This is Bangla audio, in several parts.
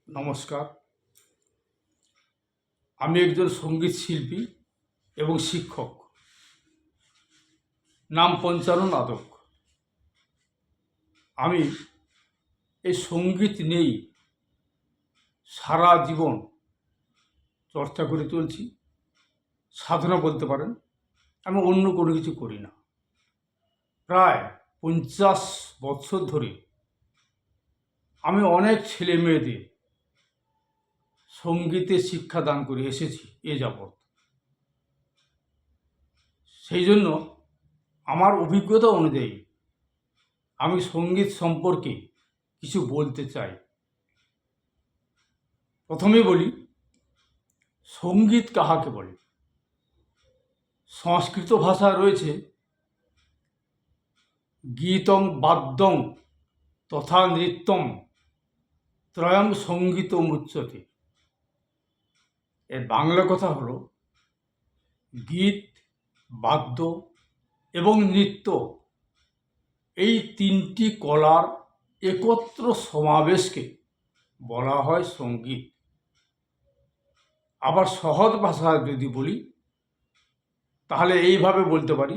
নমস্কার। আমি একজন সঙ্গীত শিল্পী এবং শিক্ষক। নাম পঞ্চানন আদক। আমি এই সঙ্গীত নিয়েই সারা জীবন চর্চা করে চলছি, সাধনা বলতে পারেন। আমি অন্য কোনো কিছু করি না। প্রায় 50 বছর ধরে আমি অনেক ছেলে মেয়েদের সঙ্গীতের শিক্ষা দান করে এসেছি এ যাবৎ। সেই জন্য আমার অভিজ্ঞতা অনুযায়ী আমি সঙ্গীত সম্পর্কে কিছু বলতে চাই। প্রথমে বলি, সঙ্গীত কাহাকে বলে। সংস্কৃত ভাষা রয়েছে গীতং বাদ্যং তথা নৃত্যম ত্রয়ং সঙ্গীতম উচ্যতে। এর বাংলা কথা হলো গীত, বাদ্য এবং নৃত্য, এই তিনটি কলার একত্র সমাবেশকে বলা হয় সঙ্গীত। আবার সহজ ভাষায় যদি বলি তাহলে এইভাবে বলতে পারি,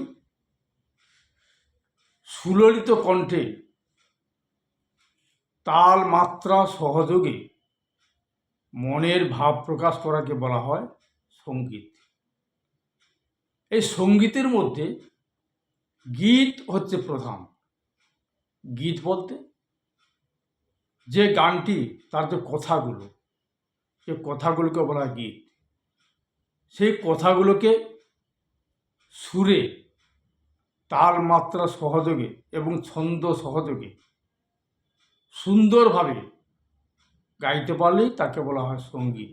সুললিত কণ্ঠে তাল মাত্রা সহযোগে মনের ভাব প্রকাশ করাকে বলা হয় সঙ্গীত। এই সঙ্গীতের মধ্যে গীত হচ্ছে প্রধান। গীত বলতে যে গানটি, তার যে কথাগুলো, সে কথাগুলোকে বলা হয় গীত। সেই কথাগুলোকে সুরে, তাল মাত্রা সহযোগে এবং ছন্দ সহযোগে সুন্দরভাবে গাইতে পারলেই তাকে বলা হয় সঙ্গীত।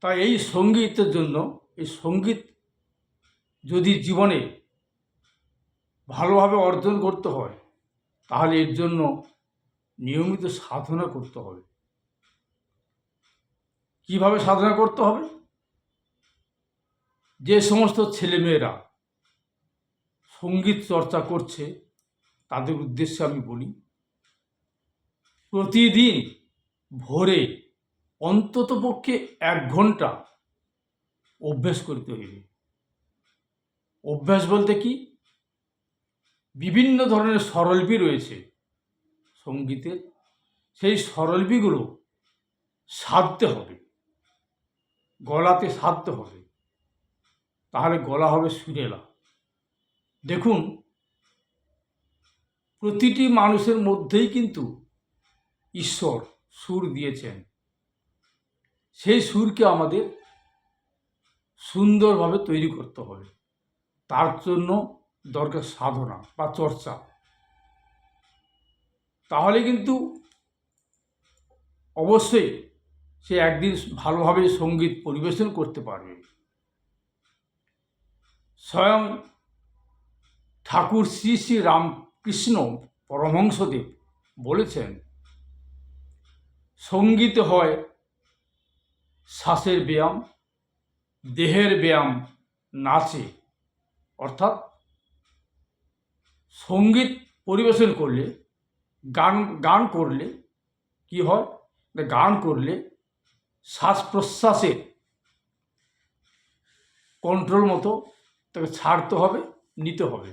তাই এই সঙ্গীতের জন্য, এই সঙ্গীত যদি জীবনে ভালোভাবে অর্জন করতে হয় তাহলে এর জন্য নিয়মিত সাধনা করতে হবে। কিভাবে সাধনা করতে হবে? যে সমস্ত ছেলেমেয়েরা সঙ্গীত চর্চা করছে তাদের উদ্দেশ্যে আমি বলি, প্রতিদিন ভোরে অন্ততপক্ষে 1 ঘন্টা অভ্যাস করতে হইবে। অভ্যাস বলতে কি? বিভিন্ন ধরনের স্বরলিপি রয়েছে সঙ্গীতের, সেই স্বরলিপিগুলো সাধতে হবে, গলাতে সাধতে হবে, তাহলে গলা হবে সুরেলা। দেখুন, প্রতিটি মানুষের মধ্যেই কিন্তু ঈশ্বর সুর দিয়েছেন। সেই সুরকে আমাদের সুন্দরভাবে তৈরি করতে হবে। তার জন্য দরকার সাধনা বা চর্চা। তাহলে কিন্তু অবশ্যই সে একদিন ভালোভাবে সঙ্গীত পরিবেশন করতে পারবে। স্বয়ং ঠাকুর শ্রী শ্রী রামকৃষ্ণ পরমহংসদেব বলেছেন, সঙ্গীত হয় শ্বাসের ব্যায়াম, দেহের ব্যায়াম নাচে। অর্থাৎ সঙ্গীত পরিবেশন করলে, গান করলে কি হয়? গান করলে শ্বাস প্রশ্বাসের কন্ট্রোল মতো তাকে ছাড়তে হবে, নিতে হবে।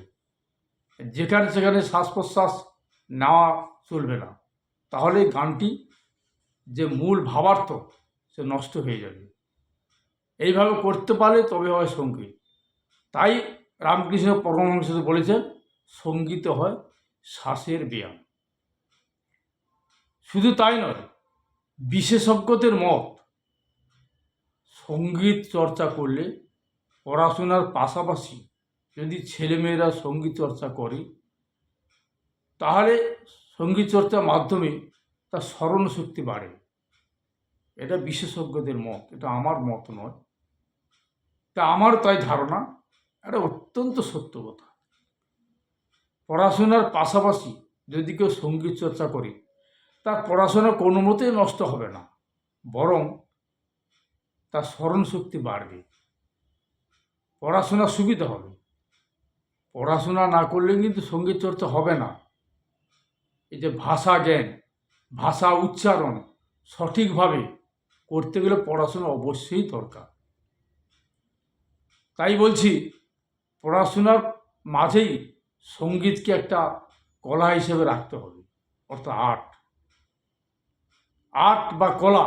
যেখানে সেখানে শ্বাস প্রশ্বাস নেওয়া চলবে না, তাহলে গানটি যে মূল ভাবার্থ সে নষ্ট হয়ে যাবে। এইভাবে করতে পারলে তবে হয় সঙ্গীত। তাই রামকৃষ্ণ পরমহংস বলেছেন, সঙ্গীত হয় শ্বাসের ব্যায়াম। শুধু তাই নয়, বিশেষজ্ঞদের মত, সঙ্গীত চর্চা করলে পড়াশোনার পাশাপাশি যদি ছেলেমেয়েরা সঙ্গীত চর্চা করে তাহলে সঙ্গীত চর্চার মাধ্যমে তার স্মরণ শক্তি বাড়ে। এটা বিশেষজ্ঞদের মত, এটা আমার মত নয়। তা আমার তাই ধারণা, এটা অত্যন্ত সত্য কথা। পড়াশোনার পাশাপাশি যদি কেউ সঙ্গীত চর্চা করে তার পড়াশোনা কোনো মতেই নষ্ট হবে না, বরং তার স্মরণ শক্তি বাড়বে, পড়াশোনার সুবিধা হবে। পড়াশোনা না করলে কিন্তু সঙ্গীত চর্চা হবে না। এই যে ভাষা জ্ঞান, ভাষা উচ্চারণ সঠিকভাবে করতে গেলে পড়াশোনা অবশ্যই দরকার। তাই বলছি, পড়াশোনার মাঝেই সঙ্গীতকে একটা কলা হিসেবে রাখতে হবে, অর্থাৎ আর্ট বা কলা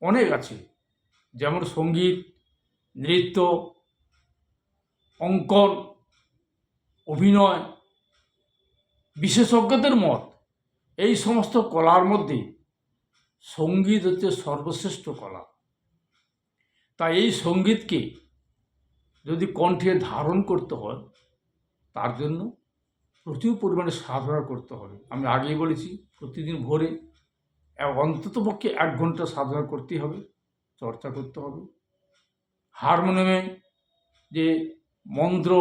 অনেক আছে, যেমন সঙ্গীত, নৃত্য, অঙ্কন, অভিনয়। বিশেষজ্ঞদের মত এই সমস্ত কলার মধ্যে সঙ্গীত হচ্ছে সর্বশ্রেষ্ঠ কলা। তাই এই সঙ্গীতকে যদি কণ্ঠে ধারণ করতে হয়, তার জন্য প্রচুর পরিমাণে সাধনা করতে হবে। আমি আগেই বলেছি, প্রতিদিন ভোরে অন্ততপক্ষে 1 ঘন্টা সাধনা করতেই হবে, চর্চা করতে হবে। হারমোনিয়ামে যে মন্দ্র,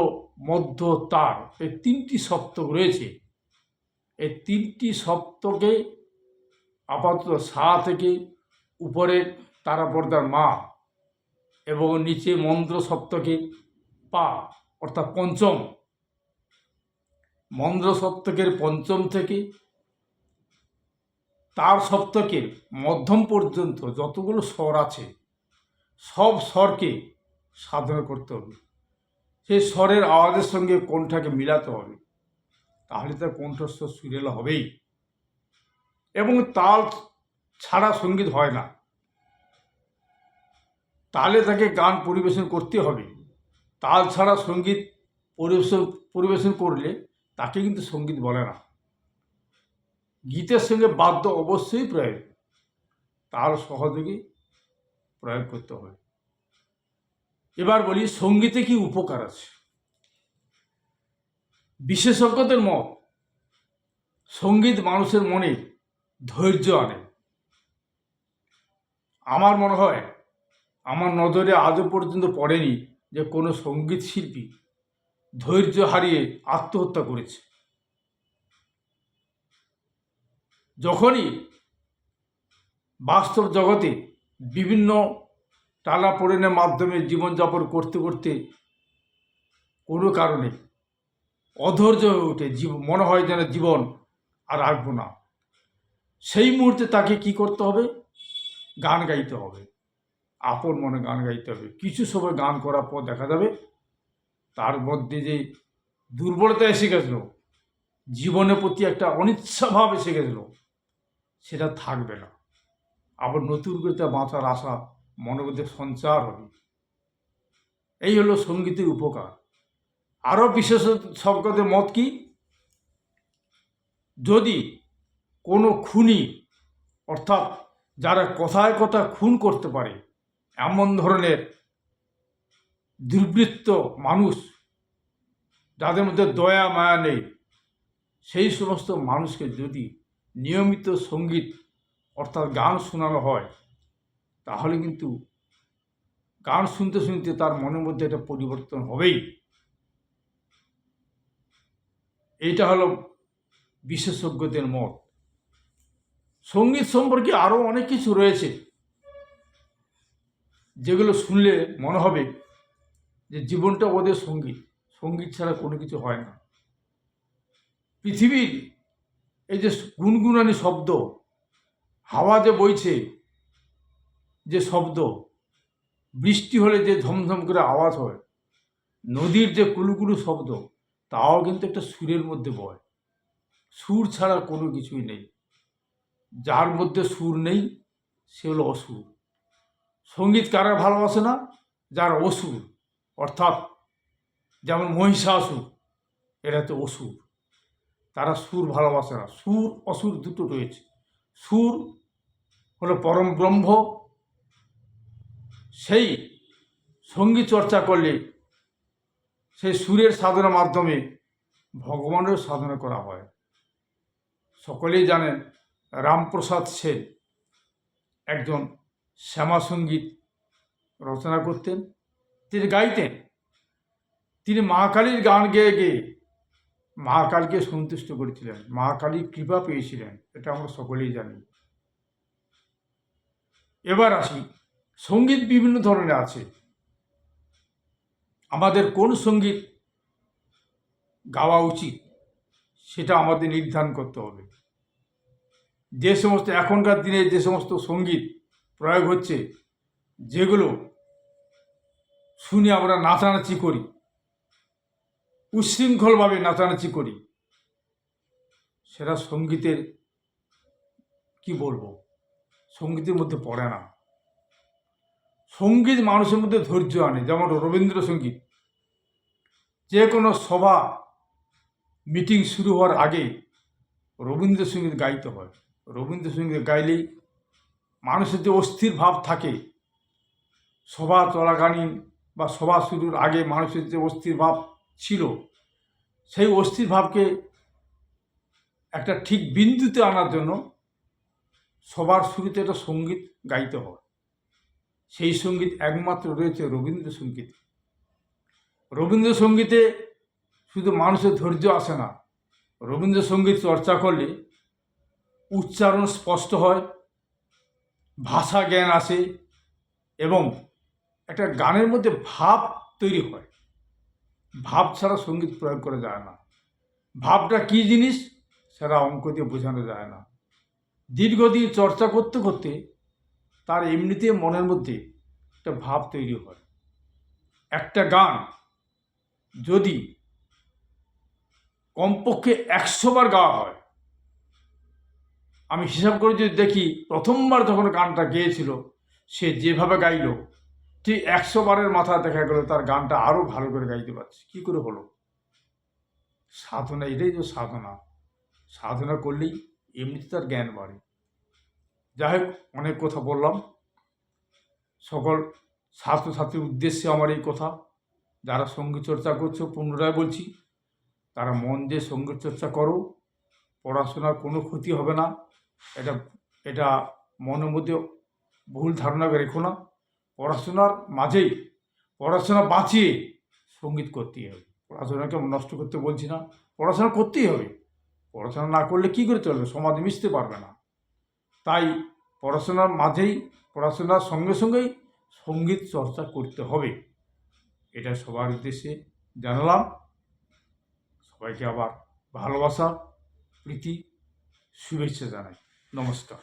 মধ্য, তার, এই 3টি সপ্তক রয়েছে। এই 3টি সপ্তকে আপাতত সা থেকে উপরের তারাপর্দার মা এবং নিচে মন্দ্র সপ্তকে পা, অর্থাৎ পঞ্চম। মন্দ্র সপ্তকের পঞ্চম থেকে তার সপ্তকের মধ্যম পর্যন্ত যতগুলো স্বর আছে, সব স্বরকে সাধনা করতে হবে। সেই স্বরের আওয়াজের সঙ্গে কণ্ঠকে মিলাতে হবে, তাহলে তার কণ্ঠস্বর সুরেলা হবেই। এবং তাল ছাড়া সঙ্গীত হয় না, তালে তাকে গান পরিবেশন করতে হবে। তাল ছাড়া সঙ্গীত পরিবেশন করলে তাকে কিন্তু সঙ্গীত বলে না। গীতের সঙ্গে বাদ্য অবশ্যই প্রয়োজন, তাল সহযোগী প্রয়োগ করতে হবে। এবার বলি, সঙ্গীতে কি উপকার আছে। বিশেষজ্ঞদের মত, সঙ্গীত মানুষের মনে ধৈর্য আনে। আমার মনে হয়, আমার নজরে আজও পর্যন্ত পড়েনি যে কোনো সঙ্গীত শিল্পী ধৈর্য হারিয়ে আত্মহত্যা করেছে। যখনই বাস্তব জগতে বিভিন্ন টানাপোড়েনের মাধ্যমে জীবনযাপন করতে করতে কোনো কারণে অধৈর্য হয়ে ওঠে, মনে হয় যেন জীবন আর রাখবো না, সেই মুহূর্তে তাকে কি করতে হবে? গান গাইতে হবে, আপন মনে গান গাইতে হবে। কিছু সময় গান করার পর দেখা যাবে তার মধ্যে যে দুর্বলতা এসে গেছিল, জীবনের প্রতি একটা অনিচ্ছাভাব এসে গেছিল, সেটা থাকবে না। আবার নতুন করে তার বাঁচার আশা মনের মধ্যে সঞ্চার হবে। এই হলো সঙ্গীতের উপকার। আরও বিশেষজ্ঞদের মত কি, যদি কোনো খুনি, অর্থাৎ যারা কথায় কথা খুন করতে পারে, এমন ধরনের দুর্বৃত্ত মানুষ যাদের মধ্যে দয়া মায়া নেই, সেই সমস্ত মানুষকে যদি নিয়মিত সঙ্গীত অর্থাৎ গান শোনানো হয়, তাহলে কিন্তু গান শুনতে শুনতে তার মনের মধ্যে একটা পরিবর্তন হবেই। এইটা হলো বিশেষজ্ঞদের মত। সঙ্গীত সম্পর্কে আরও অনেক কিছু রয়েছে, যেগুলো শুনলে মনে হবে যে জীবনটা ওদের সঙ্গীত, সঙ্গীত ছাড়া কোনো কিছু হয় না। পৃথিবীর এই যে গুনগুনানি শব্দ, হাওয়া যে বইছে যে শব্দ, বৃষ্টি হলে যে ঝমঝম করে আওয়াজ হয়, নদীর যে কুলুকুলু শব্দ, তাও কিন্তু একটা সুরের মধ্যে বয়। সুর ছাড়া কোনো কিছুই নেই। যার মধ্যে সুর নেই সে হলো অসুর। সঙ্গীত কারা ভালোবাসে না? যার অসুর, অর্থাৎ যেমন মহিষাসুর, এরা তো অসুর, তারা সুর ভালোবাসে না। সুর অসুর দুটো রয়েছে। সুর হলো পরম ব্রহ্ম, সেই সঙ্গীত চর্চা করলে সেই সুরের সাধনার মাধ্যমে ভগবানের সাধনা করা হয়। সকলেই জানেন রামপ্রসাদ সেন একজন শ্যামা সঙ্গীত রচনা করতেন, তিনি গাইতেন। তিনি মা কালীর গান গেয়ে গেয়ে মা কালীকে সন্তুষ্ট করেছিলেন, মা কালীর কৃপা পেয়েছিলেন, এটা আমরা সকলেই জানি। এবার আসি, সঙ্গীত বিভিন্ন ধরনের আছে। আমাদের কোন সঙ্গীত গাওয়া উচিত সেটা আমাদের নির্ধারণ করতে হবে। যে সমস্ত এখনকার দিনে যে সমস্ত সঙ্গীত প্রয়োগ হচ্ছে, যেগুলো শুনে আমরা নাচানাচি করি, উচ্ছৃঙ্খলভাবে নাচানাচি করি, সেটা সঙ্গীতের কি বলবো, সঙ্গীতের মধ্যে পড়ে না। সঙ্গীত মানুষের মধ্যে ধৈর্য আনে। যেমন রবীন্দ্রসঙ্গীত, যে কোনো সভা মিটিং শুরু হওয়ার আগে রবীন্দ্রসঙ্গীত গাইতে হয়। রবীন্দ্রসঙ্গীত গাইলেই মানুষের যে অস্থির ভাব থাকে, সভা চলাকালীন বা সভা শুরুর আগে মানুষের যে অস্থির ভাব ছিল, সেই অস্থির ভাবকে একটা ঠিক বিন্দুতে আনার জন্য সবার শুরুতে একটা সঙ্গীত গাইতে হয়। সেই সঙ্গীত একমাত্র রয়েছে রবীন্দ্রসঙ্গীত। রবীন্দ্রসঙ্গীতে শুধু মানুষের ধৈর্য আসে না, রবীন্দ্রসঙ্গীত চর্চা করলে উচ্চারণ স্পষ্ট হয়, ভাষা জ্ঞান আসে এবং একটা গানের মধ্যে ভাব তৈরি হয়। ভাব ছাড়া সঙ্গীত প্রয়োগ করা যায় না। ভাবটা কী জিনিস সেটা অঙ্ক দিয়ে বোঝানো যায় না। দীর্ঘদিন চর্চা করতে করতে তার এমনিতে মনের মধ্যে একটা ভাব তৈরি হয়। একটা গান যদি কমপক্ষে 100 বার গাওয়া হয়, আমি হিসাব করে যদি দেখি প্রথমবার যখন গানটা গেয়েছিল সে যেভাবে গাইল, ঠিক 100 বারের মাথায় দেখা গেল তার গানটা আরও ভালো করে গাইতে পারছে। কী করে হলো? সাধনা, এটাই তো সাধনা। সাধনা করলেই এমনিতে তার জ্ঞান বাড়ে। যাই হোক, অনেক কথা বললাম। সকল ছাত্রছাত্রীর উদ্দেশ্যে আমার এই কথা। যারা সঙ্গীত চর্চা করছো, পুনরায় বলছি, তারা মন দিয়ে সঙ্গীত চর্চা করো। পড়াশোনার কোনো ক্ষতি হবে না। এটা এটা মনের মধ্যে ভুল ধারণা রেখো না। পড়াশোনার মাঝেই, পড়াশোনা বাঁচিয়ে সঙ্গীত করতেই হবে। পড়াশোনাকে নষ্ট করতে বলছি না, পড়াশোনা করতেই হবে। পড়াশোনা না করলে কী করে চলবে? সমাজে মিশতে পারবে না। তাই পড়াশোনার মাঝেই, পড়াশোনার সঙ্গে সঙ্গেই সঙ্গীত চর্চা করতে হবে। এটা সবার উদ্দেশ্যে জানালাম। সবাইকে আবার ভালোবাসা, প্রীতি, শুভেচ্ছা জানাই। নমস্কার।